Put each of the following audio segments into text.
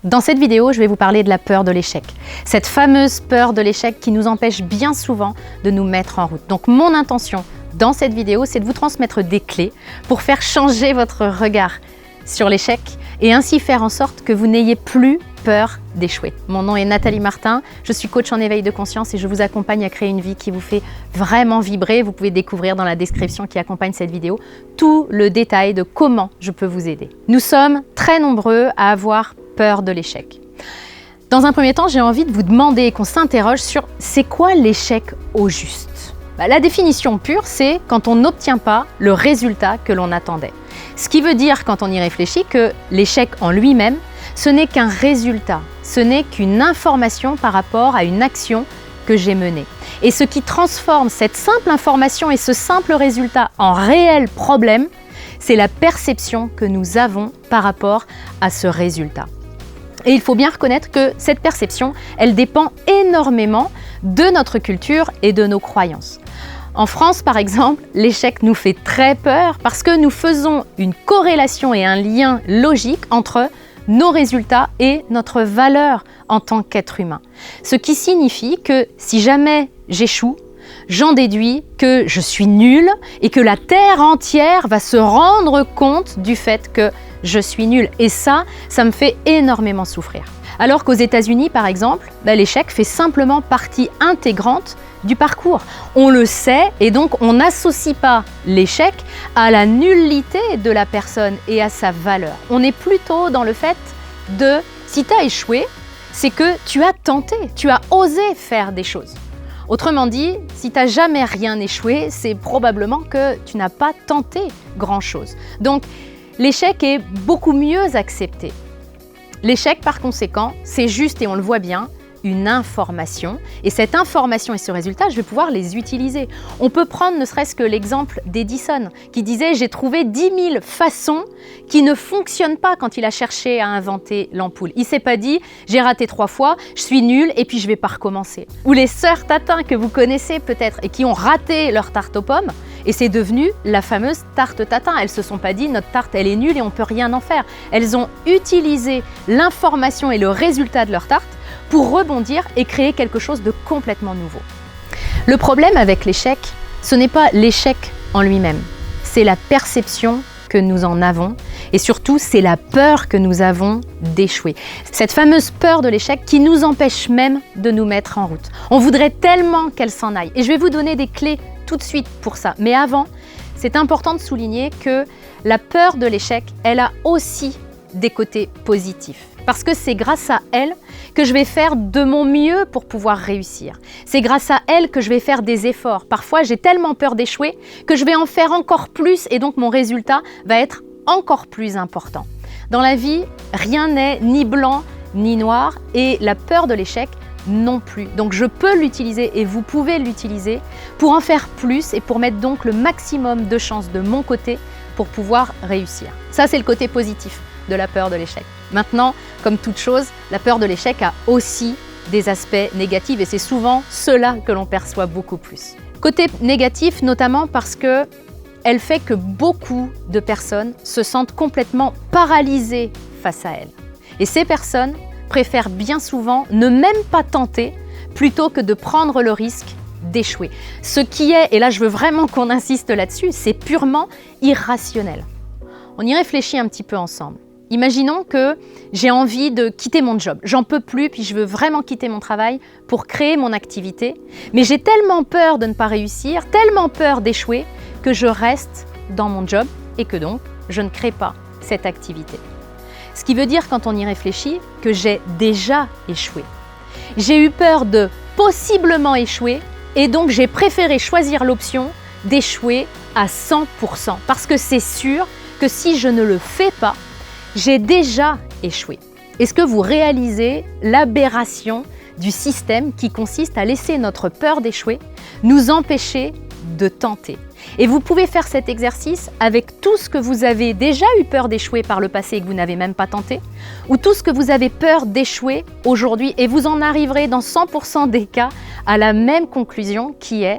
Dans cette vidéo, je vais vous parler de la peur de l'échec. Cette fameuse peur de l'échec qui nous empêche bien souvent de nous mettre en route. Donc mon intention dans cette vidéo, c'est de vous transmettre des clés pour faire changer votre regard sur l'échec et ainsi faire en sorte que vous n'ayez plus peur d'échouer. Mon nom est Nathalie Martin, je suis coach en éveil de conscience et je vous accompagne à créer une vie qui vous fait vraiment vibrer. Vous pouvez découvrir dans la description qui accompagne cette vidéo tout le détail de comment je peux vous aider. Nous sommes très nombreux à avoir peur de l'échec. Dans un premier temps, j'ai envie de vous demander qu'on s'interroge sur c'est quoi l'échec au juste. La définition pure, c'est quand on n'obtient pas le résultat que l'on attendait. Ce qui veut dire, quand on y réfléchit, que l'échec en lui-même, ce n'est qu'un résultat, ce n'est qu'une information par rapport à une action que j'ai menée. Et ce qui transforme cette simple information et ce simple résultat en réel problème, c'est la perception que nous avons par rapport à ce résultat. Et il faut bien reconnaître que cette perception, elle dépend énormément de notre culture et de nos croyances. En France, par exemple, l'échec nous fait très peur parce que nous faisons une corrélation et un lien logique entre nos résultats et notre valeur en tant qu'être humain. Ce qui signifie que si jamais j'échoue, j'en déduis que je suis nulle et que la terre entière va se rendre compte du fait que je suis nulle. Et ça me fait énormément souffrir. Alors qu'aux États-Unis, par exemple, l'échec fait simplement partie intégrante du parcours. On le sait et donc on n'associe pas l'échec à la nullité de la personne et à sa valeur. On est plutôt dans le fait de, si tu as échoué, c'est que tu as tenté, tu as osé faire des choses. Autrement dit, si tu n'as jamais rien échoué, c'est probablement que tu n'as pas tenté grand-chose. Donc, l'échec est beaucoup mieux accepté. L'échec, par conséquent, c'est juste, et on le voit bien, une information. Et cette information et ce résultat, je vais pouvoir les utiliser. On peut prendre ne serait-ce que l'exemple d'Edison, qui disait « J'ai trouvé 10 000 façons qui ne fonctionnent pas quand il a cherché à inventer l'ampoule. » Il ne s'est pas dit « J'ai raté 3 fois, je suis nul et puis je ne vais pas recommencer. » Ou les sœurs Tatin que vous connaissez peut-être et qui ont raté leur tarte aux pommes, et c'est devenu la fameuse tarte Tatin. Elles ne se sont pas dit « Notre tarte, elle est nulle et on ne peut rien en faire. » Elles ont utilisé l'information et le résultat de leur tarte pour rebondir et créer quelque chose de complètement nouveau. Le problème avec l'échec, ce n'est pas l'échec en lui-même, c'est la perception que nous en avons et surtout c'est la peur que nous avons d'échouer. Cette fameuse peur de l'échec qui nous empêche même de nous mettre en route. On voudrait tellement qu'elle s'en aille et je vais vous donner des clés tout de suite pour ça. Mais avant, c'est important de souligner que la peur de l'échec, elle a aussi des côtés positifs. Parce que c'est grâce à elle que je vais faire de mon mieux pour pouvoir réussir. C'est grâce à elle que je vais faire des efforts. Parfois, j'ai tellement peur d'échouer que je vais en faire encore plus et donc mon résultat va être encore plus important. Dans la vie, rien n'est ni blanc ni noir et la peur de l'échec non plus. Donc je peux l'utiliser et vous pouvez l'utiliser pour en faire plus et pour mettre donc le maximum de chances de mon côté pour pouvoir réussir. Ça, c'est le côté positif de la peur de l'échec. Maintenant, comme toute chose, la peur de l'échec a aussi des aspects négatifs et c'est souvent cela que l'on perçoit beaucoup plus. Côté négatif, notamment parce que elle fait que beaucoup de personnes se sentent complètement paralysées face à elle. Et ces personnes préfèrent bien souvent ne même pas tenter plutôt que de prendre le risque d'échouer. Ce qui est, et là je veux vraiment qu'on insiste là-dessus, c'est purement irrationnel. On y réfléchit un petit peu ensemble. Imaginons que j'ai envie de quitter mon job, j'en peux plus, puis je veux vraiment quitter mon travail pour créer mon activité, mais j'ai tellement peur de ne pas réussir, tellement peur d'échouer, que je reste dans mon job et que donc je ne crée pas cette activité. Ce qui veut dire, quand on y réfléchit, que j'ai déjà échoué. J'ai eu peur de possiblement échouer et donc j'ai préféré choisir l'option d'échouer à 100%, parce que c'est sûr que si je ne le fais pas, j'ai déjà échoué. Est-ce que vous réalisez l'aberration du système qui consiste à laisser notre peur d'échouer nous empêcher de tenter? Et vous pouvez faire cet exercice avec tout ce que vous avez déjà eu peur d'échouer par le passé et que vous n'avez même pas tenté, ou tout ce que vous avez peur d'échouer aujourd'hui, et vous en arriverez dans 100% des cas à la même conclusion qui est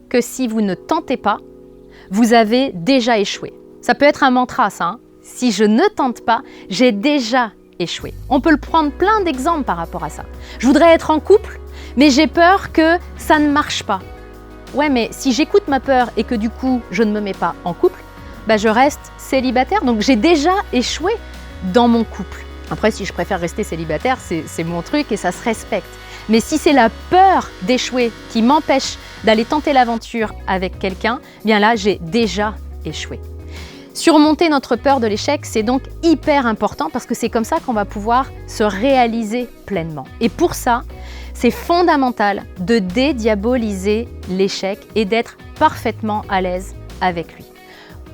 que si vous ne tentez pas, vous avez déjà échoué. Ça peut être un mantra, ça. Si je ne tente pas, j'ai déjà échouer. On peut le prendre plein d'exemples par rapport à ça. Je voudrais être en couple, mais j'ai peur que ça ne marche pas. Ouais, mais si j'écoute ma peur et que du coup, je ne me mets pas en couple, je reste célibataire, donc j'ai déjà échoué dans mon couple. Après, si je préfère rester célibataire, c'est mon truc et ça se respecte. Mais si c'est la peur d'échouer qui m'empêche d'aller tenter l'aventure avec quelqu'un, bien là, j'ai déjà échoué. Surmonter notre peur de l'échec, c'est donc hyper important parce que c'est comme ça qu'on va pouvoir se réaliser pleinement. Et pour ça, c'est fondamental de dédiaboliser l'échec et d'être parfaitement à l'aise avec lui.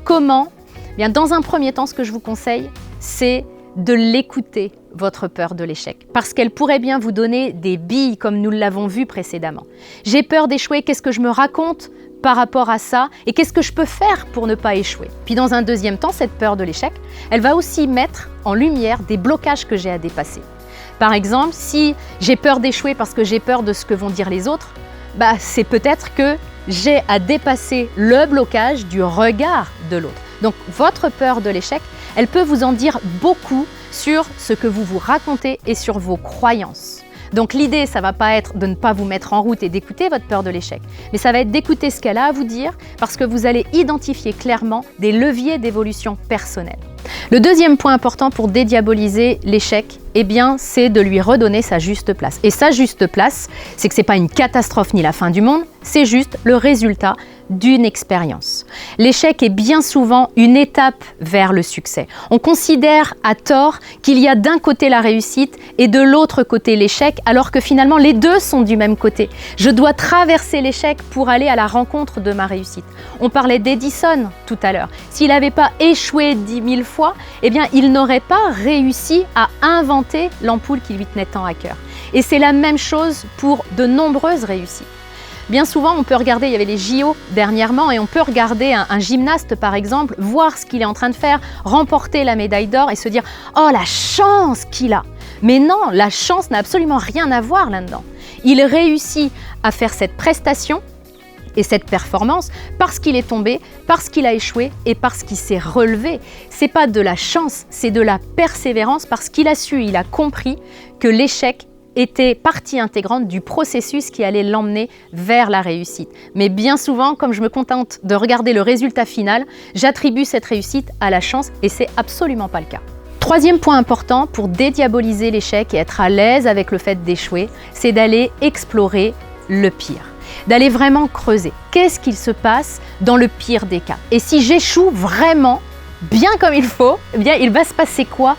Comment ? Bien, dans un premier temps, ce que je vous conseille, c'est de l'écouter, votre peur de l'échec, parce qu'elle pourrait bien vous donner des billes, comme nous l'avons vu précédemment. J'ai peur d'échouer, qu'est-ce que je me raconte par rapport à ça et qu'est-ce que je peux faire pour ne pas échouer? Puis dans un deuxième temps, cette peur de l'échec, elle va aussi mettre en lumière des blocages que j'ai à dépasser. Par exemple, si j'ai peur d'échouer parce que j'ai peur de ce que vont dire les autres, c'est peut-être que j'ai à dépasser le blocage du regard de l'autre. Donc votre peur de l'échec, elle peut vous en dire beaucoup sur ce que vous vous racontez et sur vos croyances. Donc l'idée, ça ne va pas être de ne pas vous mettre en route et d'écouter votre peur de l'échec, mais ça va être d'écouter ce qu'elle a à vous dire parce que vous allez identifier clairement des leviers d'évolution personnelle. Le deuxième point important pour dédiaboliser l'échec, c'est de lui redonner sa juste place. Et sa juste place, c'est que ce n'est pas une catastrophe ni la fin du monde, c'est juste le résultat d'une expérience. L'échec est bien souvent une étape vers le succès. On considère à tort qu'il y a d'un côté la réussite et de l'autre côté l'échec, alors que finalement les deux sont du même côté. Je dois traverser l'échec pour aller à la rencontre de ma réussite. On parlait d'Edison tout à l'heure. S'il n'avait pas échoué 10 000 fois, il n'aurait pas réussi à inventer l'ampoule qui lui tenait tant à cœur. Et c'est la même chose pour de nombreuses réussites. Bien souvent, on peut regarder, il y avait les JO dernièrement, et on peut regarder un gymnaste par exemple, voir ce qu'il est en train de faire, remporter la médaille d'or et se dire « Oh, la chance qu'il a !» Mais non, la chance n'a absolument rien à voir là-dedans. Il réussit à faire cette prestation et cette performance parce qu'il est tombé, parce qu'il a échoué et parce qu'il s'est relevé. C'est pas de la chance, c'est de la persévérance parce qu'il a su, il a compris que l'échec était partie intégrante du processus qui allait l'emmener vers la réussite. Mais bien souvent, comme je me contente de regarder le résultat final, j'attribue cette réussite à la chance et c'est absolument pas le cas. Troisième point important pour dédiaboliser l'échec et être à l'aise avec le fait d'échouer, c'est d'aller explorer le pire, d'aller vraiment creuser. Qu'est-ce qu'il se passe dans le pire des cas? Et si j'échoue vraiment bien comme il faut, il va se passer quoi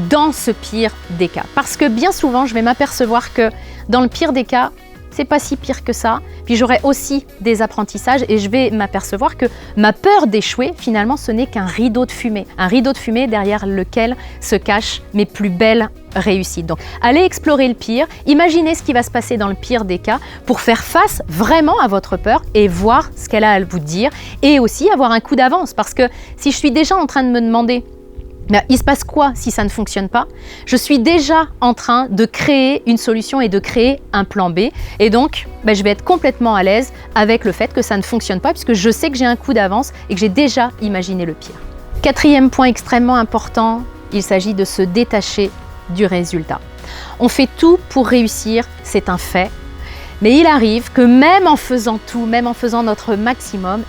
dans ce pire des cas? Parce que bien souvent, je vais m'apercevoir que dans le pire des cas, c'est pas si pire que ça. Puis j'aurai aussi des apprentissages et je vais m'apercevoir que ma peur d'échouer, finalement, ce n'est qu'un rideau de fumée. Un rideau de fumée derrière lequel se cachent mes plus belles réussites. Donc, allez explorer le pire, imaginez ce qui va se passer dans le pire des cas pour faire face vraiment à votre peur et voir ce qu'elle a à vous dire et aussi avoir un coup d'avance. Parce que si je suis déjà en train de me demander il se passe quoi si ça ne fonctionne pas? Je suis déjà en train de créer une solution et de créer un plan B. Et donc, je vais être complètement à l'aise avec le fait que ça ne fonctionne pas puisque je sais que j'ai un coup d'avance et que j'ai déjà imaginé le pire. Quatrième point extrêmement important, il s'agit de se détacher du résultat. On fait tout pour réussir, c'est un fait. Mais il arrive que même en faisant tout, même en faisant notre maximum,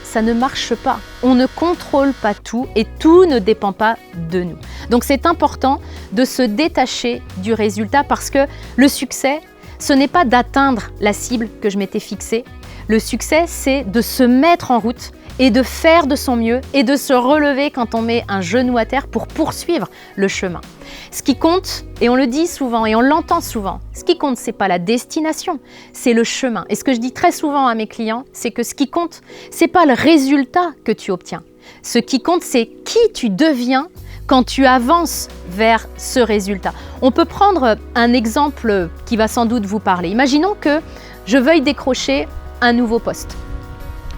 ça ne marche pas. On ne contrôle pas tout et tout ne dépend pas de nous. Donc c'est important de se détacher du résultat parce que le succès, ce n'est pas d'atteindre la cible que je m'étais fixée. Le succès, c'est de se mettre en route et de faire de son mieux et de se relever quand on met un genou à terre pour poursuivre le chemin. Ce qui compte, et on le dit souvent et on l'entend souvent, ce qui compte, c'est pas la destination, c'est le chemin. Et ce que je dis très souvent à mes clients, c'est que ce qui compte, c'est pas le résultat que tu obtiens. Ce qui compte, c'est qui tu deviens quand tu avances vers ce résultat. On peut prendre un exemple qui va sans doute vous parler. Imaginons que je veuille décrocher un nouveau poste.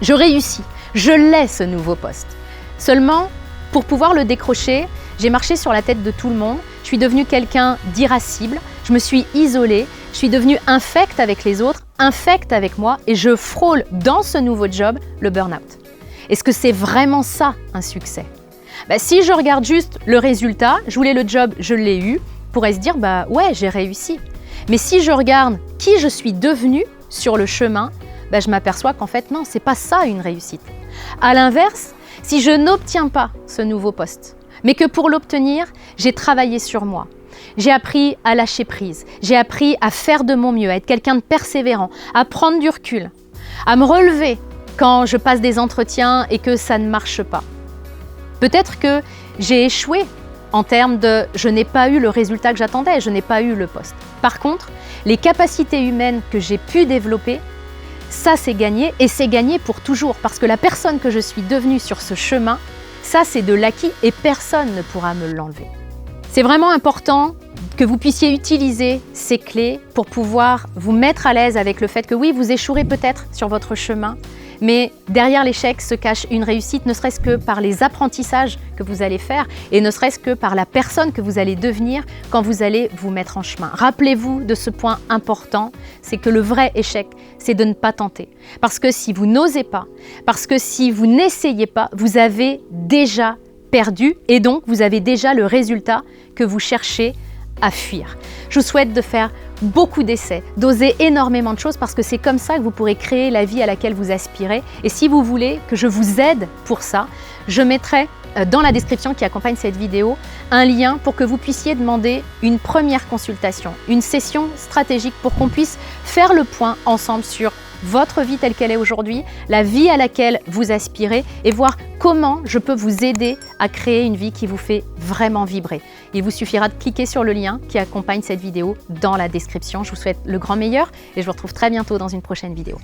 Je réussis, je l'ai ce nouveau poste. Seulement, pour pouvoir le décrocher, j'ai marché sur la tête de tout le monde, je suis devenue quelqu'un d'irascible, je me suis isolée, je suis devenue infecte avec les autres, infecte avec moi et je frôle dans ce nouveau job le burn-out. Est-ce que c'est vraiment ça un succès? Si je regarde juste le résultat, je voulais le job, je l'ai eu, pourrait se dire ouais, j'ai réussi. Mais si je regarde qui je suis devenue sur le chemin, je m'aperçois qu'en fait non, c'est pas ça une réussite. À l'inverse, si je n'obtiens pas ce nouveau poste, mais que pour l'obtenir, j'ai travaillé sur moi, j'ai appris à lâcher prise, j'ai appris à faire de mon mieux, à être quelqu'un de persévérant, à prendre du recul, à me relever quand je passe des entretiens et que ça ne marche pas. Peut-être que j'ai échoué en termes de je n'ai pas eu le résultat que j'attendais, je n'ai pas eu le poste. Par contre, les capacités humaines que j'ai pu développer, ça c'est gagné et c'est gagné pour toujours parce que la personne que je suis devenue sur ce chemin, ça c'est de l'acquis et personne ne pourra me l'enlever. C'est vraiment important que vous puissiez utiliser ces clés pour pouvoir vous mettre à l'aise avec le fait que oui, vous échouerez peut-être sur votre chemin, mais derrière l'échec se cache une réussite, ne serait-ce que par les apprentissages que vous allez faire et ne serait-ce que par la personne que vous allez devenir quand vous allez vous mettre en chemin. Rappelez-vous de ce point important, c'est que le vrai échec, c'est de ne pas tenter. Parce que si vous n'osez pas, parce que si vous n'essayez pas, vous avez déjà perdu et donc vous avez déjà le résultat que vous cherchez à fuir. Je vous souhaite de faire beaucoup d'essais, d'oser énormément de choses parce que c'est comme ça que vous pourrez créer la vie à laquelle vous aspirez. Et si vous voulez que je vous aide pour ça, je mettrai dans la description qui accompagne cette vidéo un lien pour que vous puissiez demander une première consultation, une session stratégique pour qu'on puisse faire le point ensemble sur votre vie telle qu'elle est aujourd'hui, la vie à laquelle vous aspirez et voir comment je peux vous aider à créer une vie qui vous fait vraiment vibrer. Il vous suffira de cliquer sur le lien qui accompagne cette vidéo dans la description. Je vous souhaite le grand meilleur et je vous retrouve très bientôt dans une prochaine vidéo.